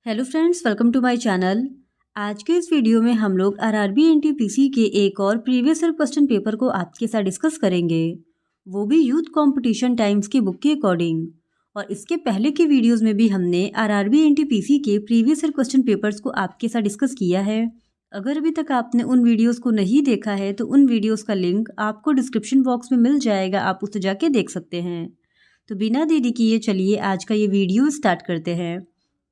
Hello friends, welcome to my channel. आज के इस वीडियो में हम लोग आरआरबी एनटीपीसी के एक और प्रीवियस ईयर क्वेश्चन पेपर को आपके साथ डिस्कस करेंगे, वो भी यूथ कंपटीशन टाइम्स की बुक के अकॉर्डिंग। और इसके पहले के वीडियोस में भी हमने आरआरबी एनटीपीसी के प्रीवियस ईयर क्वेश्चन पेपर्स को आपके साथ डिस्कस किया है। अगर अभी तक आपने उन वीडियोज़ को नहीं देखा है तो उन वीडियोज़ का लिंक आपको डिस्क्रिप्शन बॉक्स में मिल जाएगा, आप उसे जाके देख सकते हैं। तो बिना देरी किए चलिए आज का ये वीडियो स्टार्ट करते हैं।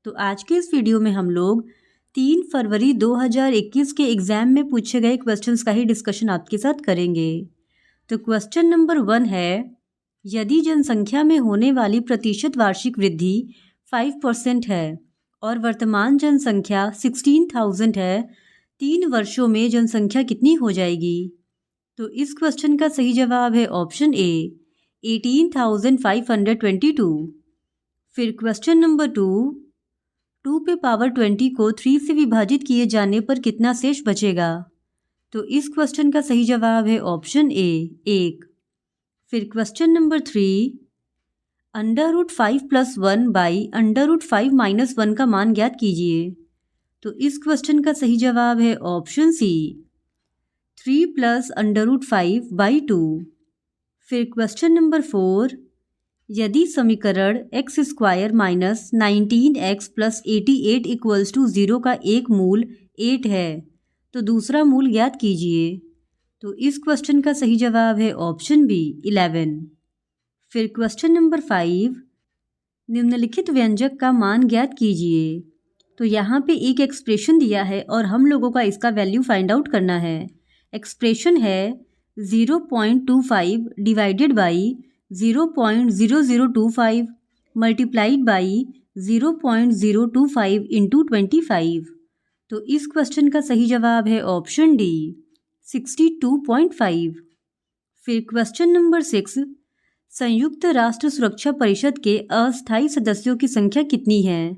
तो आज के इस वीडियो में हम लोग 3 फरवरी 2021 के एग्जाम में पूछे गए क्वेश्चंस का ही डिस्कशन आपके साथ करेंगे। तो क्वेश्चन नंबर 1 है, यदि जनसंख्या में होने वाली प्रतिशत वार्षिक वृद्धि 5% है और वर्तमान जनसंख्या 16,000 है, 3 वर्षों में जनसंख्या कितनी हो जाएगी? तो इस क्वेश्चन का सही जवाब है ऑप्शन ए 18,522। फिर क्वेश्चन नंबर 2 पे पावर 20 को 3 से विभाजित किए जाने पर कितना शेष बचेगा? तो इस क्वेश्चन का सही जवाब है ऑप्शन ए 1। फिर क्वेश्चन नंबर 3, √5 + 1 बाई √5 - 1 का मान ज्ञात कीजिए। तो इस क्वेश्चन का सही जवाब है ऑप्शन सी 3 + √5/2। फिर क्वेश्चन नंबर 4, यदि समीकरण x² - 19x + 88 = 0 का एक मूल 8 है तो दूसरा मूल ज्ञात कीजिए। तो इस क्वेश्चन का सही जवाब है ऑप्शन बी 11। फिर क्वेश्चन नंबर 5, निम्नलिखित व्यंजक का मान ज्ञात कीजिए। तो यहाँ पे एक एक्सप्रेशन दिया है और हम लोगों का इसका वैल्यू फाइंड आउट करना है। एक्सप्रेशन है 0.25 divided by 0.0025 multiplied by 0.025 into 25। तो इस क्वेश्चन का सही जवाब है ऑप्शन डी 62.5। फिर क्वेश्चन नंबर 6, संयुक्त राष्ट्र सुरक्षा परिषद के अस्थायी सदस्यों की संख्या कितनी है?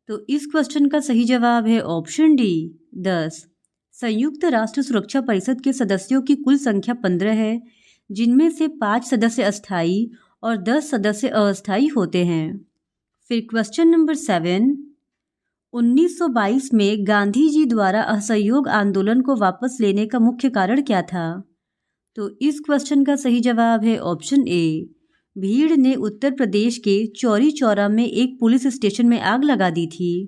तो इस क्वेश्चन का सही जवाब है ऑप्शन डी 10। संयुक्त राष्ट्र सुरक्षा परिषद के सदस्यों की कुल संख्या 15 है, जिनमें से 5 सदस्य अस्थायी और 10 सदस्य अस्थायी होते हैं। फिर क्वेश्चन नंबर 7, 1922 में गांधी जी द्वारा असहयोग आंदोलन को वापस लेने का मुख्य कारण क्या था? तो इस क्वेश्चन का सही जवाब है ऑप्शन ए, भीड़ ने उत्तर प्रदेश के चौरी चौरा में एक पुलिस स्टेशन में आग लगा दी थी।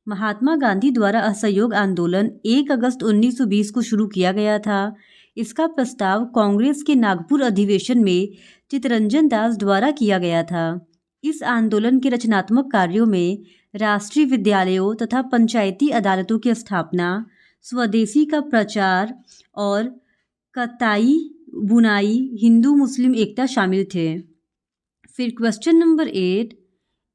महात्मा गांधी द्वारा असहयोग आंदोलन 1 अगस्त 1920 को शुरू किया गया था। इसका प्रस्ताव कांग्रेस के नागपुर अधिवेशन में चित्तरंजन दास द्वारा किया गया था। इस आंदोलन के रचनात्मक कार्यों में राष्ट्रीय विद्यालयों तथा पंचायती अदालतों की स्थापना, स्वदेशी का प्रचार और कताई बुनाई, हिंदू मुस्लिम एकता शामिल थे। फिर क्वेश्चन नंबर 8,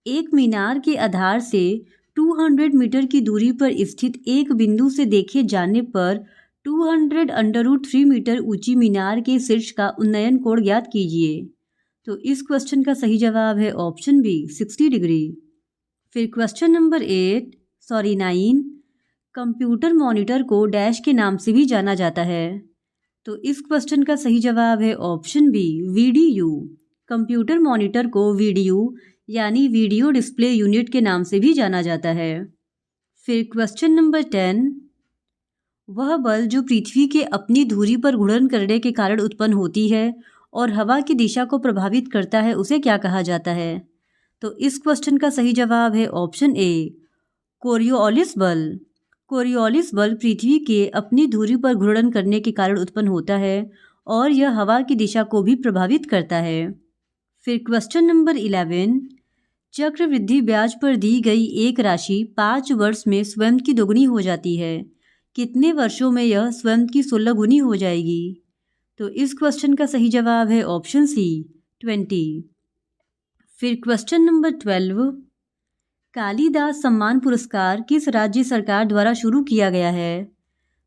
एक मीनार के आधार से 200 मीटर की दूरी पर स्थित एक बिंदु से देखे जाने पर 200 √3 मीटर ऊंची मीनार के शीर्ष का उन्नयन कोण ज्ञात कीजिए। तो इस क्वेश्चन का सही जवाब है ऑप्शन बी 60 डिग्री। फिर क्वेश्चन नंबर 9, कंप्यूटर मॉनिटर को डैश के नाम से भी जाना जाता है। तो इस क्वेश्चन का सही जवाब है option B VDU. Computer monitor को वीडीयू यानी वीडियो डिस्प्ले यूनिट के नाम से भी जाना जाता है। फिर क्वेश्चन नंबर 10, वह बल जो पृथ्वी के अपनी धुरी पर घूर्णन करने के कारण उत्पन्न होती है और हवा की दिशा को प्रभावित करता है, उसे क्या कहा जाता है? तो इस क्वेश्चन का सही जवाब है ऑप्शन ए कोरियोलिस बल। कोरियोलिस बल पृथ्वी के अपनी धुरी पर घूर्णन करने के कारण उत्पन्न होता है और यह हवा की दिशा को भी प्रभावित करता है। फिर क्वेश्चन नंबर 11, चक्रवृद्धि ब्याज पर दी गई एक राशि 5 वर्ष में स्वयं की दोगुनी हो जाती है, कितने वर्षों में यह स्वयं की 16 गुनी हो जाएगी? तो इस क्वेश्चन का सही जवाब है ऑप्शन सी 20। फिर क्वेश्चन नंबर 12, कालिदास सम्मान पुरस्कार किस राज्य सरकार द्वारा शुरू किया गया है?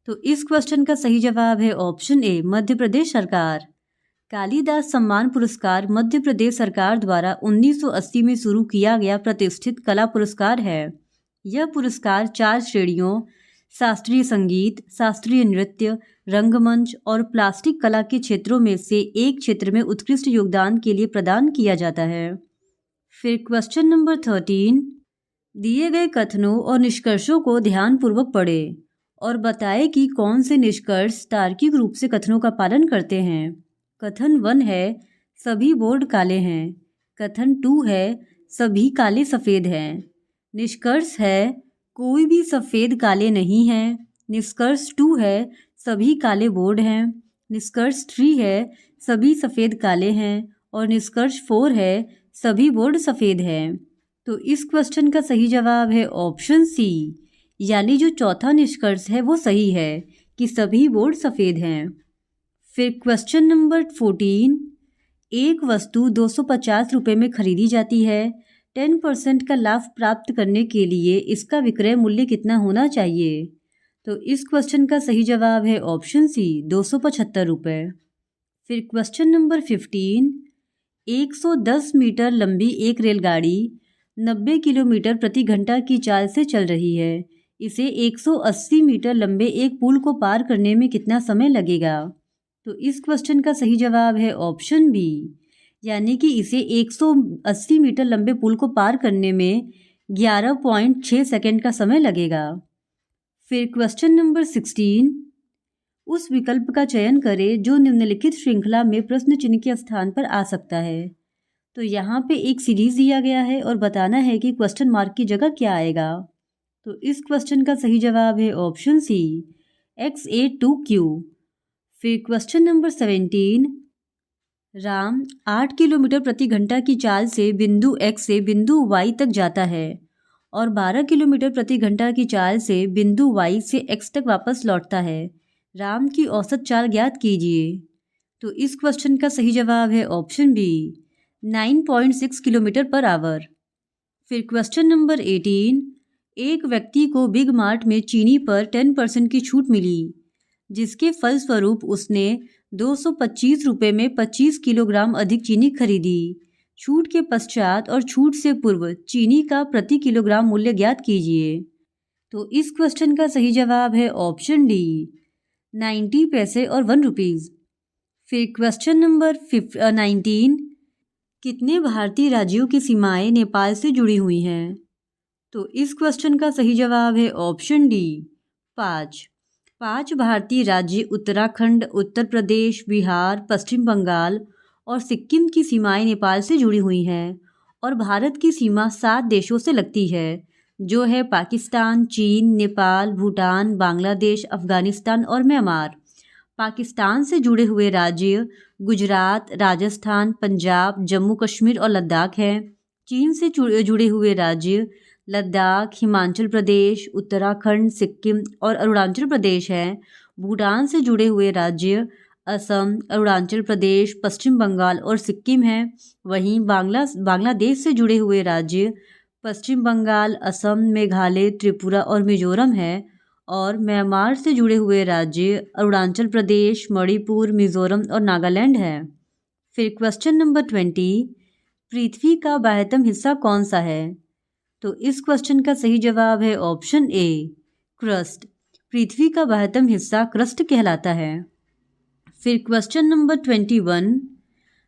तो इस क्वेश्चन का सही जवाब है ऑप्शन ए मध्य प्रदेश सरकार। कालिदास सम्मान पुरस्कार मध्य प्रदेश सरकार द्वारा 1980 में शुरू किया गया प्रतिष्ठित कला पुरस्कार है। यह पुरस्कार 4 श्रेणियों शास्त्रीय संगीत, शास्त्रीय नृत्य, रंगमंच और प्लास्टिक कला के क्षेत्रों में से एक क्षेत्र में उत्कृष्ट योगदान के लिए प्रदान किया जाता है। फिर क्वेश्चन नंबर 13, दिए गए कथनों और निष्कर्षों को ध्यानपूर्वक पढ़ें और बताएं कि कौन से निष्कर्ष तार्किक रूप से कथनों का पालन करते हैं। कथन 1 है, सभी बोर्ड काले हैं। कथन 2 है, सभी काले सफ़ेद हैं। निष्कर्ष है, कोई भी सफ़ेद काले नहीं है। निष्कर्ष 2 है, सभी काले बोर्ड हैं। निष्कर्ष 3 है, सभी सफ़ेद काले हैं। और निष्कर्ष 4 है, सभी बोर्ड सफ़ेद हैं। तो इस क्वेश्चन का सही जवाब है ऑप्शन सी, यानी जो चौथा निष्कर्ष है वो सही है कि सभी बोर्ड सफ़ेद हैं। फिर क्वेश्चन नंबर 14, एक वस्तु 250 रुपये में खरीदी जाती है। 10% का लाभ प्राप्त करने के लिए इसका विक्रय मूल्य कितना होना चाहिए? तो इस क्वेश्चन का सही जवाब है ऑप्शन सी, 275 रुपये। फिर क्वेश्चन नंबर 15, 110 मीटर लंबी एक रेलगाड़ी 90 किलोमीटर प्रति घंटा की चाल से चल रही है। इसे 180 मीटर लंबे एक पुल को पार करने में कितना समय लगेगा? तो इस क्वेश्चन का सही जवाब है ऑप्शन बी, यानी कि इसे 180 मीटर लंबे पुल को पार करने में 11.6 सेकंड का समय लगेगा। फिर क्वेश्चन नंबर 16, उस विकल्प का चयन करें जो निम्नलिखित श्रृंखला में प्रश्न चिन्ह के स्थान पर आ सकता है। तो यहाँ पे एक सीरीज दिया गया है और बताना है कि क्वेश्चन मार्क की जगह क्या आएगा। तो इस क्वेश्चन का सही जवाब है ऑप्शन सी, XA2Q। फिर क्वेश्चन नंबर 17, राम 8 किलोमीटर प्रति घंटा की चाल से बिंदु X से बिंदु Y तक जाता है और 12 किलोमीटर प्रति घंटा की चाल से बिंदु Y से X तक वापस लौटता है। राम की औसत चाल ज्ञात कीजिए। तो इस क्वेश्चन का सही जवाब है option B, 9.6 kilometre per hour. फिर क्वेश्चन नंबर 18, एक व्यक्ति को बिग मार्ट में चीनी पर 10% की छूट मिली, जिसके फलस्वरूप उसने 225 रुपये में 25 किलोग्राम अधिक चीनी खरीदी। छूट के पश्चात और छूट से पूर्व चीनी का प्रति किलोग्राम मूल्य ज्ञात कीजिए। तो इस क्वेश्चन का सही जवाब है ऑप्शन डी, 90 पैसे और 1 रुपीज़। फिर क्वेश्चन नंबर 19, कितने भारतीय राज्यों की सीमाएं नेपाल से जुड़ी हुई हैं? तो इस क्वेश्चन का सही जवाब है ऑप्शन डी, 5। 5 भारतीय राज्य उत्तराखंड, उत्तर प्रदेश, बिहार, पश्चिम बंगाल और सिक्किम की सीमाएं नेपाल से जुड़ी हुई हैं और भारत की सीमा 7 देशों से लगती है, जो है पाकिस्तान, चीन, नेपाल, भूटान, बांग्लादेश, अफगानिस्तान और म्यांमार। पाकिस्तान से जुड़े हुए राज्य गुजरात, राजस्थान, पंजाब, जम्मू कश्मीर और लद्दाख हैं। चीन से जुड़े हुए राज्य लद्दाख, हिमाचल प्रदेश, उत्तराखंड, सिक्किम और अरुणाचल प्रदेश हैं। भूटान से जुड़े हुए राज्य असम, अरुणाचल प्रदेश, पश्चिम बंगाल और सिक्किम हैं। वहीं बांग्लादेश से जुड़े हुए राज्य पश्चिम बंगाल, असम, मेघालय, त्रिपुरा और मिजोरम हैं। और म्यांमार से जुड़े हुए राज्य अरुणाचल प्रदेश, मणिपुर, मिजोरम और नागालैंड है। फिर क्वेश्चन नंबर 20, पृथ्वी का बाह्यतम हिस्सा कौन सा है? तो इस क्वेश्चन का सही जवाब है ऑप्शन ए, क्रस्ट। पृथ्वी का बाह्यतम हिस्सा क्रस्ट कहलाता है। फिर क्वेश्चन नंबर 21,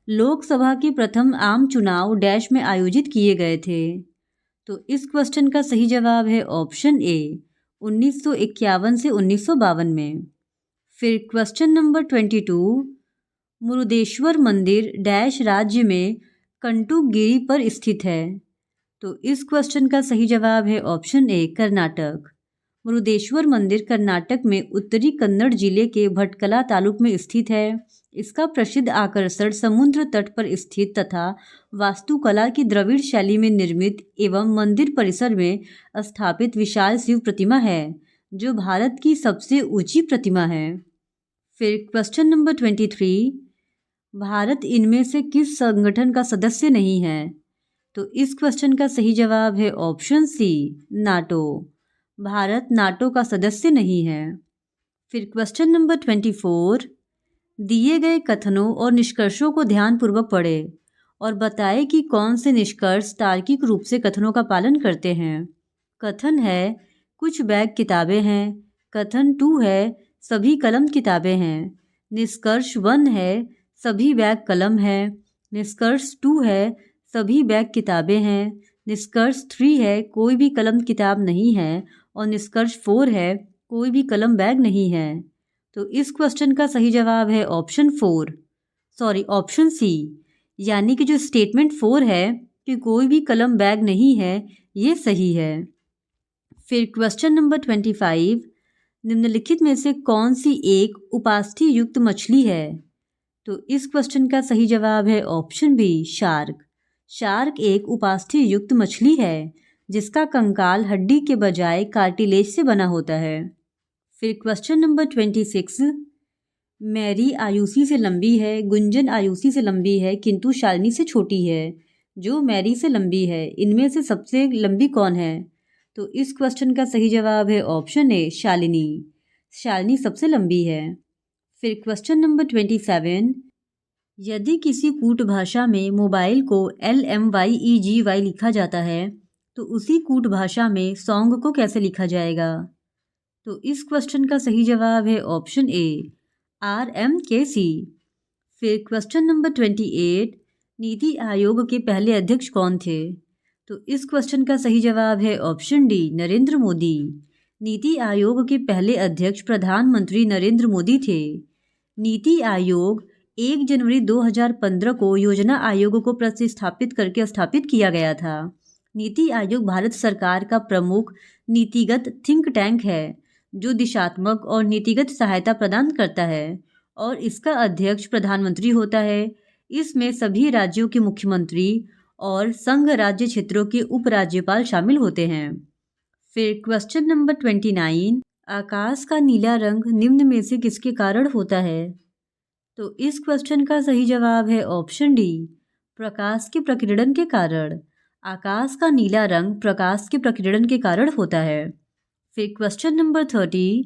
लोकसभा के प्रथम आम चुनाव डैश में आयोजित किए गए थे। तो इस क्वेश्चन का सही जवाब है ऑप्शन ए, 1951 से 1952 में। फिर क्वेश्चन नंबर 22, मुरुदेश्वर मंदिर डैश राज्य में कंटुगिरी पर स्थित है। तो इस क्वेश्चन का सही जवाब है ऑप्शन ए, कर्नाटक। मुरुदेश्वर मंदिर कर्नाटक में उत्तरी कन्नड़ जिले के भटकला तालुक में स्थित है। इसका प्रसिद्ध आकर्षण समुद्र तट पर स्थित तथा वास्तुकला की द्रविड़ शैली में निर्मित एवं मंदिर परिसर में स्थापित विशाल शिव प्रतिमा है, जो भारत की सबसे ऊंची प्रतिमा है। फिर क्वेश्चन नंबर 23, भारत इनमें से किस संगठन का सदस्य नहीं है? तो इस क्वेश्चन का सही जवाब है option C, NATO. Bharat NATO का सदस्य नहीं है। फिर क्वेश्चन नंबर 24, दिए गए कथनों और निष्कर्षों को ध्यानपूर्वक पढ़ें और बताएं कि कौन से निष्कर्ष तार्किक रूप से कथनों का पालन करते हैं। कथन है, कुछ बैग किताबें हैं। कथन 2 है, सभी कलम किताबें हैं। निष्कर्ष 1 है, सभी बैग कलम है। निष्कर्ष 2 है, सभी बैग किताबें हैं। निष्कर्ष 3 है कोई भी कलम किताब नहीं है और निष्कर्ष 4 है कोई भी कलम बैग नहीं है। तो इस क्वेश्चन का सही जवाब है ऑप्शन सी, यानी कि जो स्टेटमेंट 4 है कि कोई भी कलम बैग नहीं है, ये सही है। फिर क्वेश्चन नंबर 25, निम्नलिखित में से कौन सी एक उपास्थि युक्त मछली है? तो इस क्वेश्चन का सही जवाब है ऑप्शन बी, शार्क। शार्क एक उपास्थि युक्त मछली है जिसका कंकाल हड्डी के बजाय कार्टिलेज से बना होता है। फिर क्वेश्चन नंबर 26, मैरी आयुषी से लंबी है, गुंजन आयुषी से लंबी है किंतु शालिनी से छोटी है। जो मैरी से लंबी है, इनमें से सबसे लंबी कौन है? तो इस क्वेश्चन का सही जवाब है ऑप्शन ए, शालिनी। शालिनी सबसे लंबी है। फिर क्वेश्चन नंबर 27, यदि किसी कूट भाषा में मोबाइल को LMYEGY लिखा जाता है तो उसी कूट भाषा में सॉन्ग को कैसे लिखा जाएगा? तो इस क्वेश्चन का सही जवाब है ऑप्शन ए, RMKC। फिर क्वेश्चन नंबर 28, नीति आयोग के पहले अध्यक्ष कौन थे? तो इस क्वेश्चन का सही जवाब है ऑप्शन डी, नरेंद्र मोदी। नीति आयोग के पहले अध्यक्ष प्रधानमंत्री नरेंद्र मोदी थे। नीति आयोग 1 जनवरी 2015 को योजना आयोग को प्रतिस्थापित करके स्थापित किया गया था। नीति आयोग भारत सरकार का प्रमुख नीतिगत थिंक टैंक है जो दिशात्मक और नीतिगत सहायता प्रदान करता है और इसका अध्यक्ष प्रधानमंत्री होता है। इसमें सभी राज्यों के मुख्यमंत्री और संघ राज्य क्षेत्रों के उपराज्यपाल शामिल होते हैं। फिर क्वेश्चन नंबर 29, आकाश का नीला रंग निम्न में से किसके कारण होता है? तो इस क्वेश्चन का सही जवाब है ऑप्शन डी, प्रकाश के प्रकीर्णन के कारण। आकाश का नीला रंग प्रकाश के प्रकीर्णन के कारण होता है। फिर क्वेश्चन नंबर 30,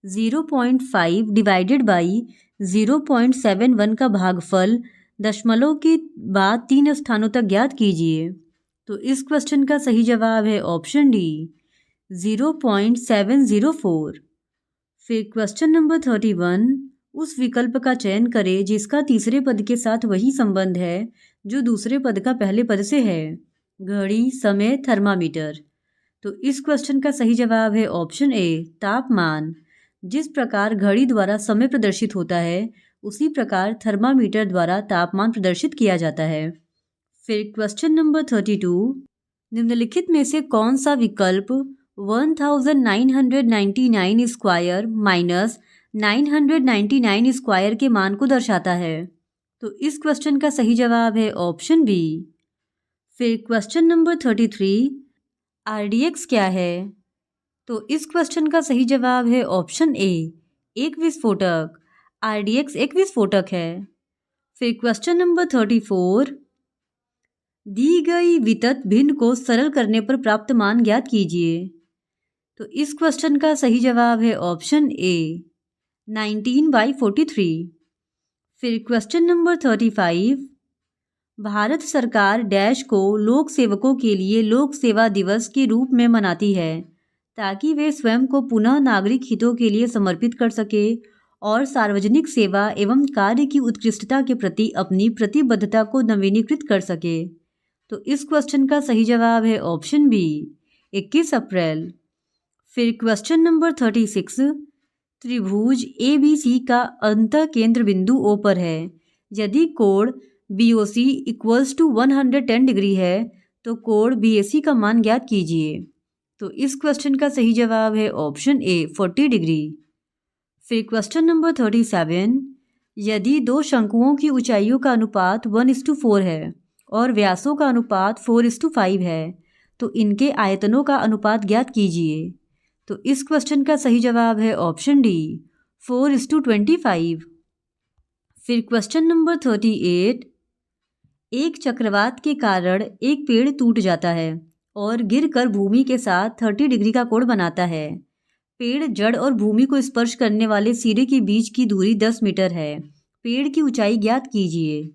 0.5 डिवाइडेड बाई 0.71 का भागफल दशमलव के बाद 3 स्थानों तक ज्ञात कीजिए। तो इस क्वेश्चन का सही जवाब है ऑप्शन डी, 0.704। फिर क्वेश्चन नंबर 31, उस विकल्प का चयन करें जिसका तीसरे पद के साथ वही संबंध है जो दूसरे पद का पहले पद से है। घड़ी, समय, थर्मामीटर। तो इस क्वेश्चन का सही जवाब है ऑप्शन ए, तापमान। जिस प्रकार घड़ी द्वारा समय प्रदर्शित होता है उसी प्रकार थर्मामीटर द्वारा तापमान प्रदर्शित किया जाता है। फिर क्वेश्चन नंबर 32, निम्नलिखित में से कौन सा विकल्प 1999 स्क्वायर माइनस 999 स्क्वायर के मान को दर्शाता है? तो इस क्वेश्चन का सही जवाब है ऑप्शन बी। फिर क्वेश्चन नंबर 33, RDX क्या है? तो इस क्वेश्चन का सही जवाब है ऑप्शन ए, एक विस्फोटक। RDX एक विस्फोटक है। फिर क्वेश्चन नंबर 34, दी गई वितत भिन्न को सरल करने पर प्राप्त मान ज्ञात कीजिए। तो इस क्वेश्चन का सही जवाब है ऑप्शन ए, 19/43। फिर क्वेश्चन नंबर 35, भारत सरकार डैश को लोक सेवकों के लिए लोक सेवा दिवस के रूप में मनाती है ताकि वे स्वयं को पुनः नागरिक हितों के लिए समर्पित कर सके और सार्वजनिक सेवा एवं कार्य की उत्कृष्टता के प्रति अपनी प्रतिबद्धता को नवीनीकृत कर सके। तो इस क्वेश्चन का सही जवाब है ऑप्शन बी, 21 अप्रैल। फिर क्वेश्चन नंबर 36, त्रिभुज ABC का अंतः केंद्र बिंदु O पर है। यदि कोण BOC इक्वल्स टू 110 डिग्री है तो कोण BAC का मान ज्ञात कीजिए। तो इस क्वेश्चन का सही जवाब है ऑप्शन ए, 40 डिग्री। फिर क्वेश्चन नंबर 37, यदि दो शंकुओं की ऊंचाइयों का अनुपात 1:4 है और व्यासों का अनुपात 4:5 है तो इनके आयतनों का अनुपात ज्ञात कीजिए। तो इस क्वेश्चन का सही जवाब है ऑप्शन डी, 4:25। फिर क्वेश्चन नंबर 38, एक चक्रवात के कारण एक पेड़ टूट जाता है और गिरकर भूमि के साथ 30 डिग्री का कोण बनाता है। पेड़ जड़ और भूमि को स्पर्श करने वाले सिरे के बीच की दूरी 10 मीटर है। पेड़ की ऊंचाई ज्ञात कीजिए।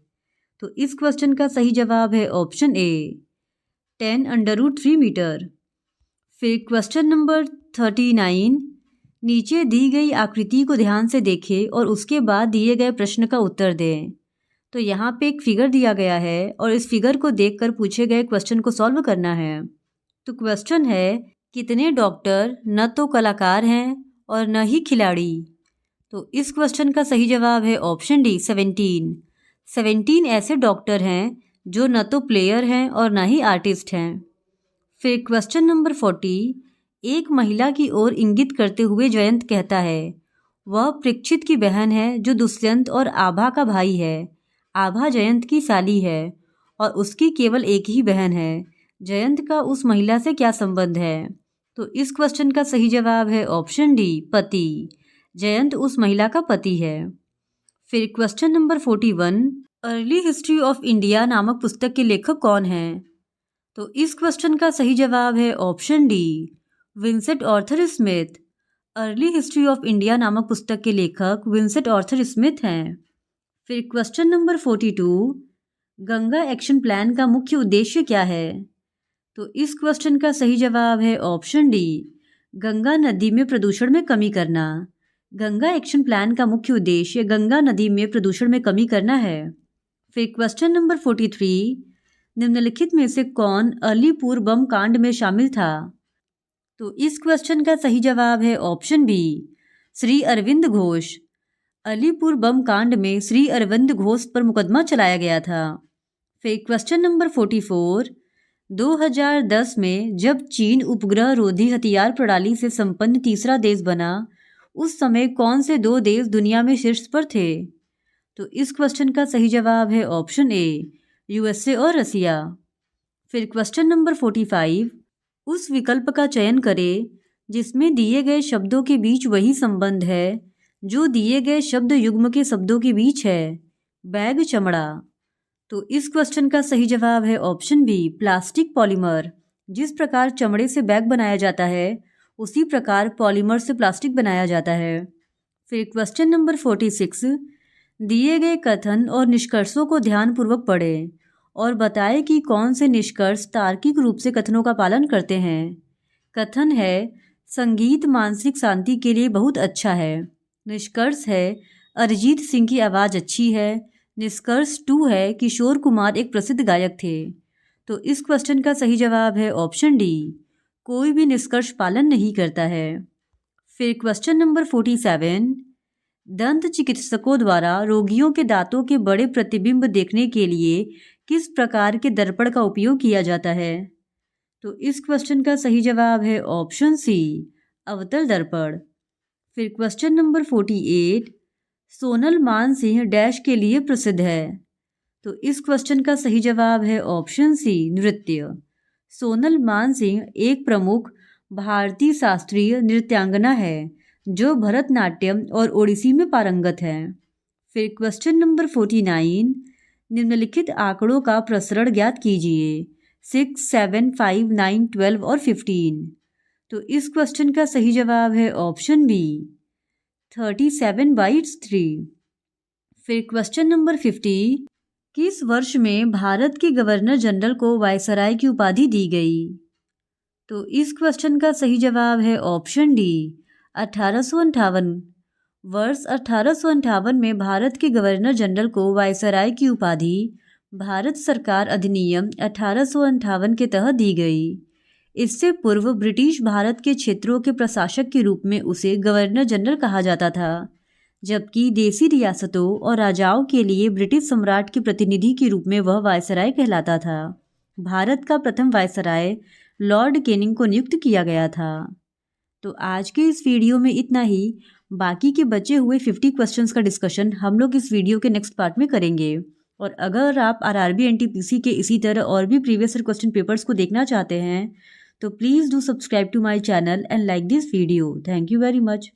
तो इस क्वेश्चन का सही जवाब है ऑप्शन ए, 10√3 मीटर। फिर क्वेश्चन नंबर 39, नीचे दी गई आकृति को ध्यान से देखें और उसके बाद दिए गए प्रश्न का उत्तर दें। तो यहाँ पे एक फिगर दिया गया है और इस फिगर को देखकर पूछे गए क्वेश्चन को सॉल्व करना है। तो क्वेश्चन है, कितने डॉक्टर न तो कलाकार हैं और न ही खिलाड़ी। तो इस क्वेश्चन का सही जवाब है ऑप्शन डी 17। 17 ऐसे डॉक्टर हैं जो न तो प्लेयर हैं और न ही आर्टिस्ट हैं। फिर क्वेश्चन नंबर 40, एक महिला की ओर इंगित करते हुए जयंत कहता है, वह परीक्षित की बहन है जो दुष्यंत और आभा का भाई है। आभा जयंत की साली है और उसकी केवल एक ही बहन है। जयंत का उस महिला से क्या संबंध है। तो इस क्वेश्चन का सही जवाब है ऑप्शन डी पति। जयंत उस महिला का पति है। फिर question number 41, early history of India नामक पुस्तक के लेखक कौन हैं। तो इस क्वेश्चन का सही जवाब है option D Vincent Arthur Smith. Early history of India नामक पुस्तक के लेखक विंसेंट आर्थर स्मिथ हैं। फिर question number 42, Ganga action plan का मुख्य उद्देश्य क्या है। तो इस क्वेश्चन का सही जवाब है ऑप्शन डी गंगा नदी में प्रदूषण में कमी करना। गंगा एक्शन प्लान का मुख्य उद्देश्य गंगा नदी में प्रदूषण में कमी करना है। फिर क्वेश्चन नंबर 43, निम्नलिखित में से कौन अलीपुर बम कांड में शामिल था। तो इस क्वेश्चन का सही जवाब है ऑप्शन बी श्री अरविंद घोष। अलीपुर बम कांड में श्री अरविंद घोष पर मुकदमा चलाया गया था। फिर क्वेश्चन नंबर 44, 2010 में जब चीन उपग्रह रोधी हथियार प्रणाली से संपन्न तीसरा देश बना, उस समय कौन से दो देश दुनिया में शीर्ष पर थे। तो इस क्वेश्चन का सही जवाब है ऑप्शन ए यूएसए और रसिया। फिर क्वेश्चन नंबर 45, उस विकल्प का चयन करें जिसमें दिए गए शब्दों के बीच वही संबंध है जो दिए गए शब्द युग्म के शब्दों के बीच है। बैग चमड़ा। तो इस क्वेश्चन का सही जवाब है ऑप्शन बी प्लास्टिक पॉलीमर। जिस प्रकार चमड़े से बैग बनाया जाता है उसी प्रकार पॉलीमर से प्लास्टिक बनाया जाता है। फिर क्वेश्चन नंबर 46, दिए गए कथन और निष्कर्षों को ध्यानपूर्वक पढ़ें और बताएं कि कौन से निष्कर्ष तार्किक रूप से कथनों का पालन करते हैं। कथन है, संगीत मानसिक शांति के लिए बहुत अच्छा है। निष्कर्ष है, अरिजीत सिंह की आवाज़ अच्छी है। निष्कर्ष 2 है, किशोर कुमार एक प्रसिद्ध गायक थे। तो इस क्वेश्चन का सही जवाब है ऑप्शन डी कोई भी निष्कर्ष पालन नहीं करता है। फिर क्वेश्चन नंबर 47, दंत चिकित्सकों द्वारा रोगियों के दांतों के बड़े प्रतिबिंब देखने के लिए किस प्रकार के दर्पण का उपयोग किया जाता है। तो इस क्वेश्चन का सही जवाब है ऑप्शन सी अवतल दर्पण। फिर question number 48, Sonal Mansingh dash के लिए प्रसिद्ध है। तो इस क्वेश्चन का सही जवाब है ऑप्शन सी नृत्य। सोनल मानसिंह एक प्रमुख भारतीय शास्त्रीय नृत्यांगना है जो भरतनाट्यम और ओडिसी में पारंगत है। फिर क्वेश्चन नंबर 49, निम्नलिखित आंकड़ों का प्रसरण ज्ञात कीजिए 6, 7, 5, 9, 12 और 15। तो इस क्वेश्चन का सही जवाब है ऑप्शन बी 37/3। फिर क्वेश्चन नंबर 50, किस वर्ष में भारत के गवर्नर जनरल को वायसराय की उपाधि दी गई। तो इस क्वेश्चन का सही जवाब है ऑप्शन डी 1858। वर्ष 1858 में भारत के गवर्नर जनरल को वायसराय की उपाधि भारत सरकार अधिनियम 1858 के तहत दी गई। इससे पूर्व ब्रिटिश भारत के क्षेत्रों के प्रशासक के रूप में उसे गवर्नर जनरल कहा जाता था, जबकि देसी रियासतों और राजाओं के लिए ब्रिटिश सम्राट के प्रतिनिधि के रूप में वह वायसराय कहलाता था। भारत का प्रथम वायसराय लॉर्ड कैनिंग को नियुक्त किया गया था। तो आज के इस वीडियो में इतना ही। बाकी के बचे हुए 50 क्वेश्चंस का डिस्कशन हम लोग इस वीडियो के नेक्स्ट पार्ट में करेंगे। और अगर आप आरआरबी एनटीपीसी के इसी तरह और भी प्रीवियस ईयर क्वेश्चन पेपर्स को देखना चाहते हैं तो please do subscribe to my channel and like this video. Thank you very much.